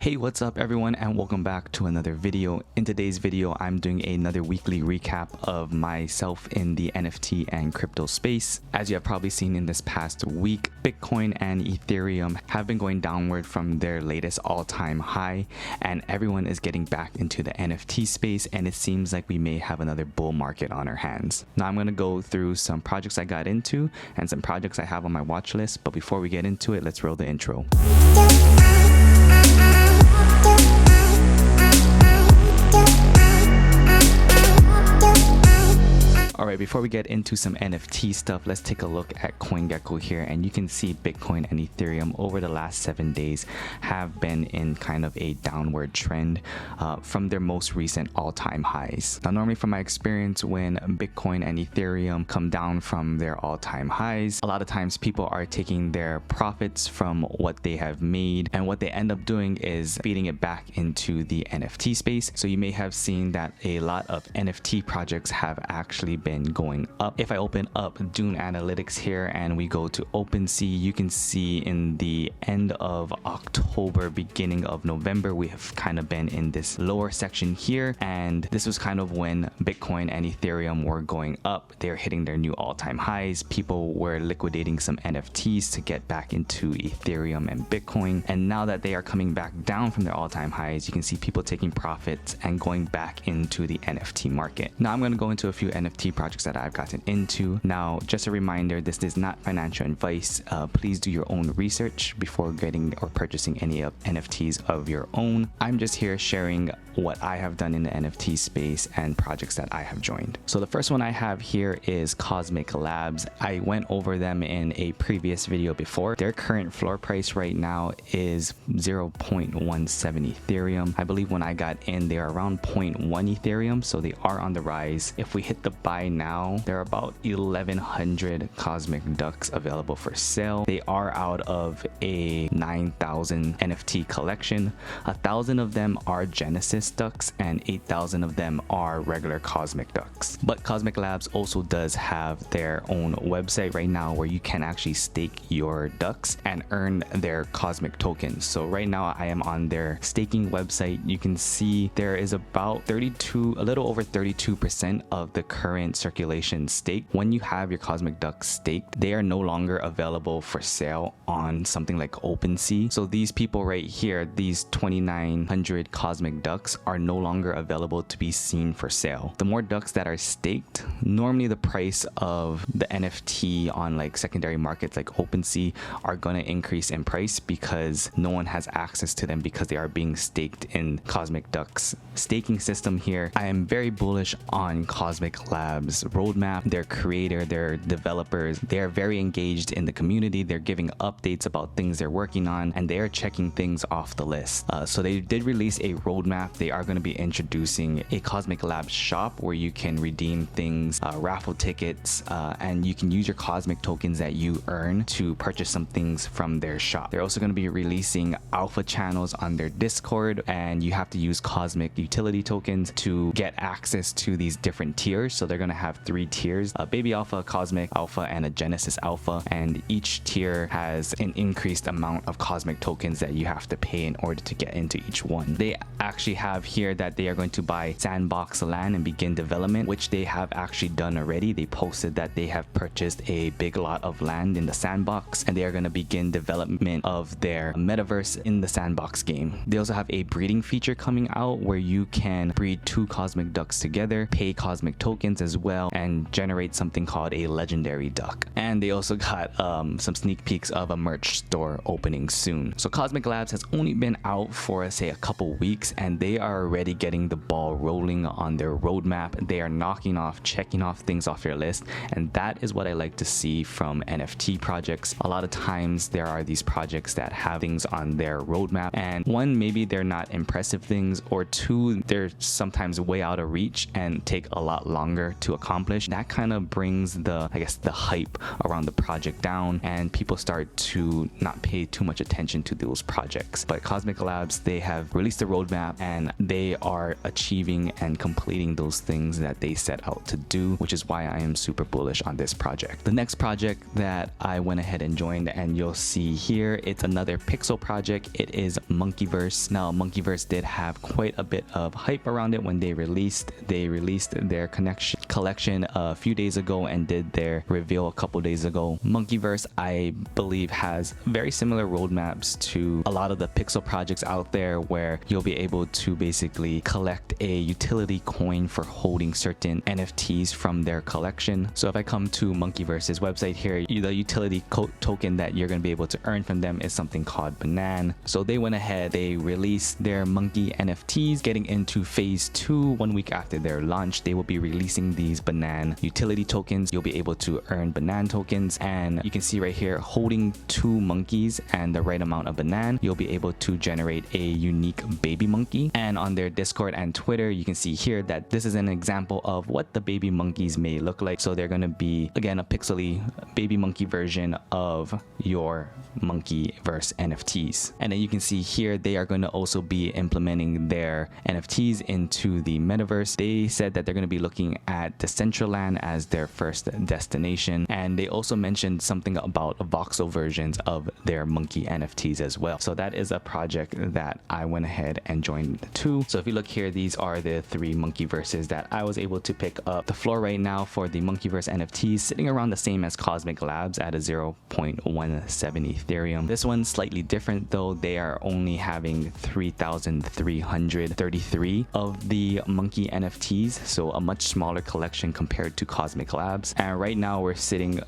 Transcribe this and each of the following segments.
Hey, what's up everyone, and welcome back to another video. In today's video, I'm doing another weekly recap of myself in the NFT and crypto space. As you have probably seen in this past week, Bitcoin and Ethereum have been going downward from their latest all-time high, and everyone is getting back into the NFT space, and it seems like we may have another bull market on our hands. Now I'm going to go through some projects I got into and some projects I have on my watch list, but before we get into it, let's roll the intro. Alright, before we get into some NFT stuff, let's take a look at CoinGecko here, and you can see Bitcoin and Ethereum over the last 7 days have been in kind of a downward trend from their most recent all-time highs. Now, normally from my experience, when Bitcoin and Ethereum come down from their all-time highs, a lot of times people are taking their profits from what they have made, and what they end up doing is feeding it back into the NFT space. So you may have seen that a lot of NFT projects have actually been going up. If I open up Dune Analytics here and we go to OpenSea, you can see in the end of October, beginning of November, we have kind of been in this lower section here, and this was kind of when Bitcoin and Ethereum were going up. They're hitting their new all-time highs. People were liquidating some NFTs to get back into Ethereum and Bitcoin, and now that they are coming back down from their all-time highs, you can see people taking profits and going back into the NFT market. Now I'm going to go into a few NFT projects that I've gotten into. Now, just a reminder, this is not financial advice. Please do your own research before getting or purchasing any of NFTs of your own. I'm just here sharing what I have done in the NFT space and projects that I have joined. So the first one I have here is Cosmic Labs. I went over them in a previous video before. Their current floor price right now is 0.17 Ethereum. I believe when I got in, they are around 0.1 Ethereum, so they are on the rise. If we hit the buy now, there are about 1,100 Cosmic Ducks available for sale. They are out of a 9,000 NFT collection. 1,000 of them are Genesis ducks and 8,000 of them are regular Cosmic Ducks. But Cosmic Labs also does have their own website right now where you can actually stake your ducks and earn their Cosmic tokens. So right now I am on their staking website. You can see there is about a little over 32% of the current circulation stake. When you have your Cosmic Ducks staked, they are no longer available for sale on something like OpenSea. So these people right here, these 2,900 Cosmic Ducks, are no longer available to be seen for sale. The more ducks that are staked, normally the price of the NFT on like secondary markets like OpenSea are going to increase in price because no one has access to them because they are being staked in Cosmic Ducks staking system here. I am very bullish on Cosmic Labs roadmap, their creator, their developers. They are very engaged in the community. They're giving updates about things they're working on, and they are checking things off the list. So they did release a roadmap. They are going to be introducing a Cosmic Labs shop where you can redeem things, raffle tickets, and you can use your Cosmic tokens that you earn to purchase some things from their shop. They're also going to be releasing alpha channels on their Discord, and you have to use Cosmic utility tokens to get access to these different tiers. So they're going to have 3 tiers: a baby alpha, Cosmic alpha, and a Genesis alpha, and each tier has an increased amount of Cosmic tokens that you have to pay in order to get into each one. They actually have here that they are going to buy Sandbox land and begin development, which they have actually done already. They posted that they have purchased a big lot of land in the Sandbox, and they are going to begin development of their metaverse in the Sandbox game. They also have a breeding feature coming out where you can breed 2 Cosmic Ducks together, pay Cosmic tokens as well, and generate something called a legendary duck. And they also got some sneak peeks of a merch store opening soon. So Cosmic Labs has only been out for, say, a couple weeks, and they are already getting the ball rolling on their roadmap. They are checking off things off your list, and that is what I like to see from NFT projects. A lot of times there are these projects that have things on their roadmap, and one, maybe they're not impressive things, or two, they're sometimes way out of reach and take a lot longer to accomplish. That kind of brings the hype around the project down, and people start to not pay too much attention to those projects. But Cosmic Labs, they have released a roadmap roadmap, and they are achieving and completing those things that they set out to do, which is why I am super bullish on this project. The next project that I went ahead and joined, and you'll see here, it's another Pixel project. It is Monkeyverse. Now, Monkeyverse did have quite a bit of hype around it when they released their collection a few days ago and did their reveal a couple days ago. Monkeyverse, I believe, has very similar roadmaps to a lot of the Pixel projects out there, where you'll be able to basically collect a utility coin for holding certain NFTs from their collection. So if I come to Monkeyverse's website here, the utility token that you're going to be able to earn from them is something called Banan. So they went ahead, they released their monkey NFTs. Getting into phase 2, 1 week after their launch, they will be releasing these Banan utility tokens. You'll be able to earn Banan tokens, and you can see right here, holding 2 monkeys and the right amount of Banan, you'll be able to generate a unique baby monkey. And on their Discord and Twitter, you can see here that this is an example of what the baby monkeys may look like. So they're going to be, again, a pixely baby monkey version of your Monkeyverse NFTs. And then you can see here, they are going to also be implementing their NFTs into the metaverse. They said that they're going to be looking at Decentraland as their first destination, and they also mentioned something about voxel versions of their monkey NFTs as well. So that is a project that I went ahead and joined too. So if you look here, these are the 3 Monkeyverses that I was able to pick up. The floor right now for the Monkeyverse NFTs sitting around the same as Cosmic Labs at a 0.17 Ethereum. This one's slightly different though. They are only having 3,333 of the monkey NFTs, so a much smaller collection compared to Cosmic Labs. And right now we're sitting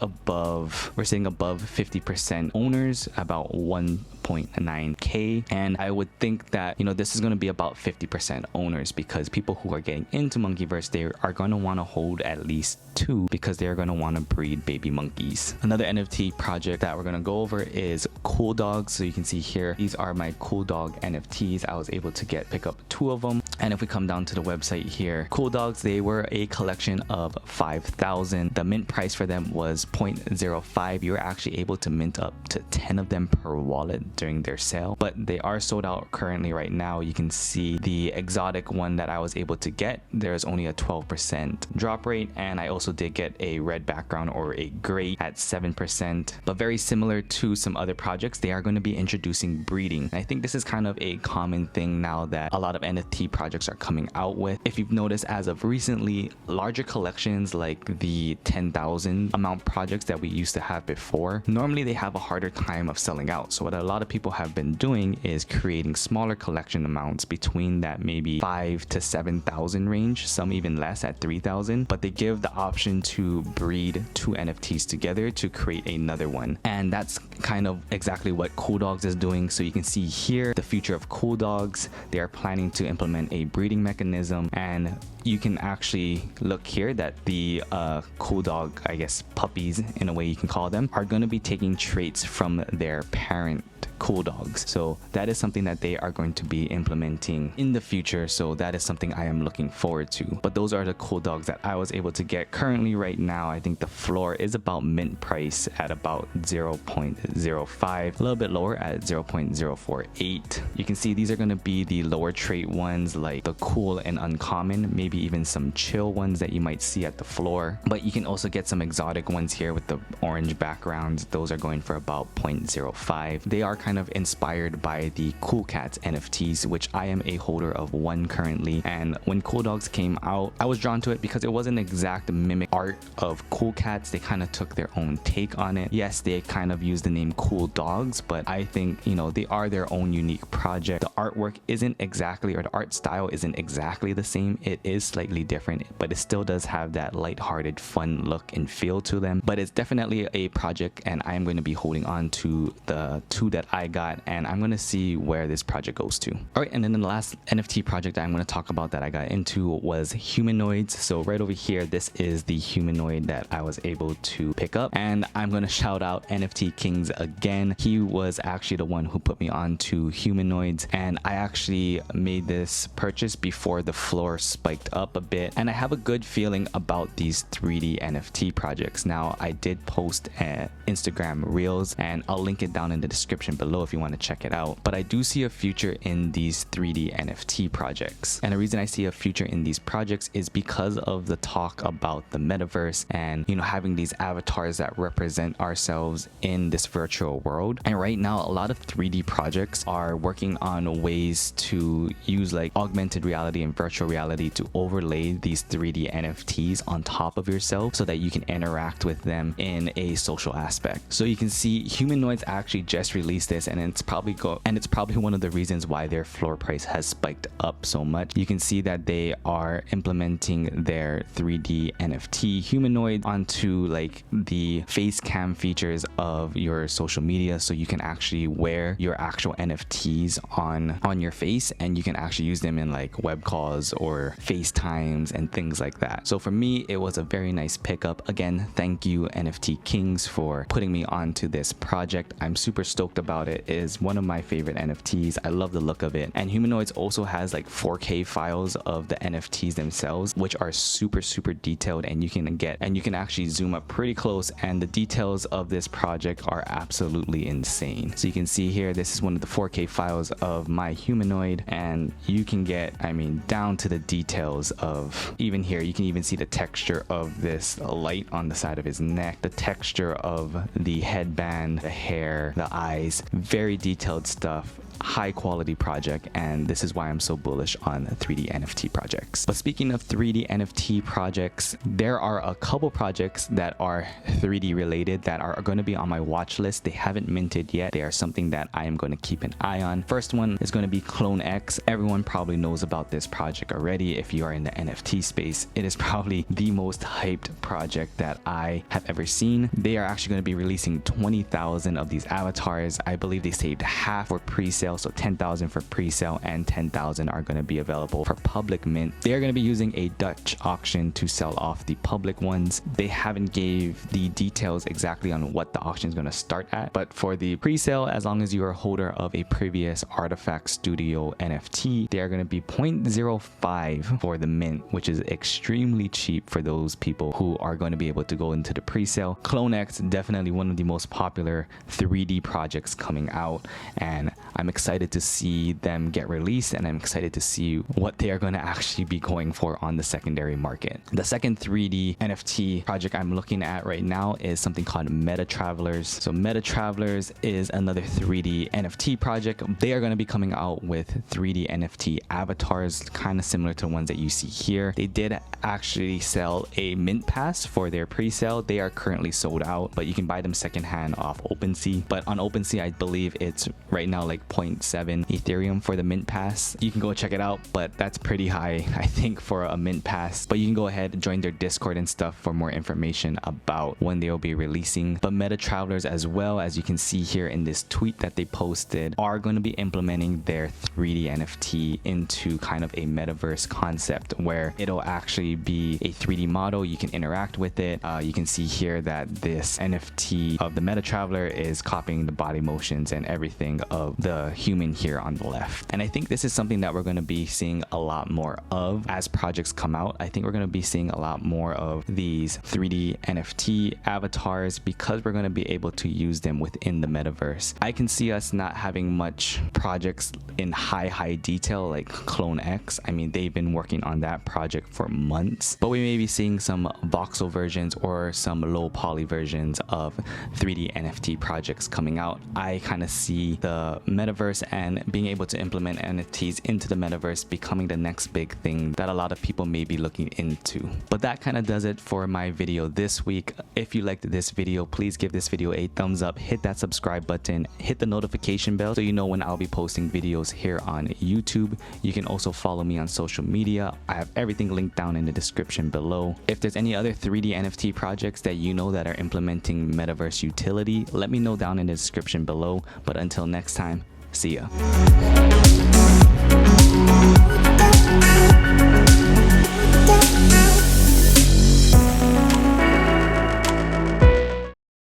above 50% owners, about 1.9k, and I would think that, you know, this is going to be about 50% owners, because people who are getting into Monkeyverse, they are going to want to hold at least 2, because they're going to want to breed baby monkeys. Another NFT project that we're going to go over is Cool Dogs. So you can see here, these are my Cool Dog NFTs. I was able to pick up 2 of them. And if we come down to the website here, Cool Dogs, they were a collection of 5,000. The mint price for them was 0.05. You were actually able to mint up to 10 of them per wallet during their sale, but they are sold out currently right now. You can see the exotic one that I was able to get, there's only a 12% drop rate, and I also did get a red background, or a gray, at 7%. But very similar to some other projects, they are going to be introducing breeding. And I think this is kind of a common thing now that a lot of NFT projects are coming out with. If you've noticed, as of recently, larger collections like the 10,000 amount projects that we used to have before, normally they have a harder time of selling out. So what a lot of people have been doing is creating smaller collection amounts between that maybe 5,000 to 7,000 range, some even less at 3,000, but they give the option to breed 2 NFTs together to create another one. And that's kind of exactly what Cool Dogs is doing. So you can see here the future of Cool Dogs. They are planning to implement a breeding mechanism, and you can actually look here that the Cool Dog, I guess, puppies in a way you can call them, are going to be taking traits from their parent Cool Dogs. So that is something that they are going to be implementing in the future. So that is something I am looking forward to. But those are the Cool Dogs that I was able to get currently right now. I think the floor is about mint price at about 0.05, a little bit lower at 0.048. You can see these are going to be the lower trait ones, like the cool and uncommon, maybe even some chill ones that you might see at the floor. But you can also get some exotic ones here with the orange backgrounds. Those are going for about 0.05. They are kind of inspired by the Cool Cats NFTs, which I am a holder of 1 currently. And when Cool Dogs came out, I was drawn to it because it wasn't exact mimic art of Cool Cats. They kind of took their own take on it. Yes, they kind of used the name Cool Dogs, but I think, you know, they are their own unique project. The artwork isn't exactly, or the art style isn't exactly the same. It is slightly different, but it still does have that lighthearted, fun look and feel to them. But it's definitely a project, and I'm going to be holding on to the 2 that I got, and I'm going to see where this project goes to. All right, and then the last NFT project that I'm going to talk about that I got into was Humanoids. So right over here, this is the humanoid that I was able to pick up, and I'm going to shout out NFT Kings again. He was actually the one who put me on to Humanoids, and I actually made this purchase before the floor spiked up a bit, and I have a good feeling about these 3D NFT projects. Now, I did post Instagram Reels, and I'll link it down in the description description below if you want to check it out. But I do see a future in these 3D NFT projects. And the reason I see a future in these projects is because of the talk about the metaverse and, you know, having these avatars that represent ourselves in this virtual world. And right now, a lot of 3D projects are working on ways to use like augmented reality and virtual reality to overlay these 3D NFTs on top of yourself so that you can interact with them in a social aspect. So you can see Humanoids actually just released this, and it's probably one of the reasons why their floor price has spiked up so much. You can see that they are implementing their 3D NFT humanoid onto like the face cam features of your social media, so you can actually wear your actual NFTs on your face, and you can actually use them in like web calls or FaceTimes and things like that. So for me, it was a very nice pickup. Again, thank you NFT Kings for putting me onto this project. I'm super stoked about it. It is one of my favorite NFTs. I love the look of it. And Humanoids also has like 4K files of the NFTs themselves, which are super detailed, and you can actually zoom up pretty close, and the details of this project are absolutely insane. So you can see here, this is one of the 4K files of my humanoid, and you can get, I mean, down to the details of, even here you can even see the texture of this light on the side of his neck, the texture of the headband, the hair, the eyes. Very detailed stuff. High quality project, and this is why I'm so bullish on 3D NFT projects. But speaking of 3D NFT projects, there are a couple projects that are 3D related that are going to be on my watch list. They haven't minted yet. They are something that I am going to keep an eye on. First one is going to be Clone X. Everyone probably knows about this project already. If you are in the NFT space, it is probably the most hyped project that I have ever seen. They are actually going to be releasing 20,000 of these avatars. I believe they saved half for pre-sale, so 10,000 for pre-sale and 10,000 are going to be available for public mint. They are going to be using a Dutch auction to sell off the public ones. They haven't gave the details exactly on what the auction is going to start at, but for the pre-sale, as long as you are a holder of a previous Artifact Studio NFT, they are going to be 0.05 for the mint, which is extremely cheap for those people who are going to be able to go into the pre-sale. Clone X, definitely one of the most popular 3D projects coming out, and I'm excited to see them get released, and I'm excited to see what they are going to actually be going for on the secondary market. The second 3D NFT project I'm looking at right now is something called Meta Travelers. So Meta Travelers is another 3D NFT project. They are going to be coming out with 3D NFT avatars, kind of similar to the ones that you see here. They did actually sell a mint pass for their pre-sale. They are currently sold out, but you can buy them secondhand off OpenSea. But on OpenSea, I believe it's right now like 0.7 Ethereum for the mint pass. You can go check it out, but that's pretty high, I think, for a mint pass. But you can go ahead and join their Discord and stuff for more information about when they'll be releasing. But Meta Travelers, as well, as you can see here in this tweet that they posted, are going to be implementing their 3D NFT into kind of a metaverse concept where it'll actually be a 3D model. You can interact with it. You can see here that this NFT of the Meta Traveler is copying the body motions and everything of the human here on the left. And I think this is something that we're going to be seeing a lot more of as projects come out. I think we're going to be seeing a lot more of these 3D NFT avatars because we're going to be able to use them within the metaverse. I can see us not having much projects in high detail like Clone X. I mean, they've been working on that project for months, but we may be seeing some voxel versions or some low poly versions of 3D NFT projects coming out. I kind of see the metaverse and being able to implement NFTs into the metaverse becoming the next big thing that a lot of people may be looking into. But that kind of does it for my video this week. If you liked this video, please give this video a thumbs up, hit that subscribe button, hit the notification bell so you know when I'll be posting videos here on YouTube. You can also follow me on social media. I have everything linked down in the description below. If there's any other 3D NFT projects that you know that are implementing metaverse utility, let me know down in the description below. But until next time, see ya.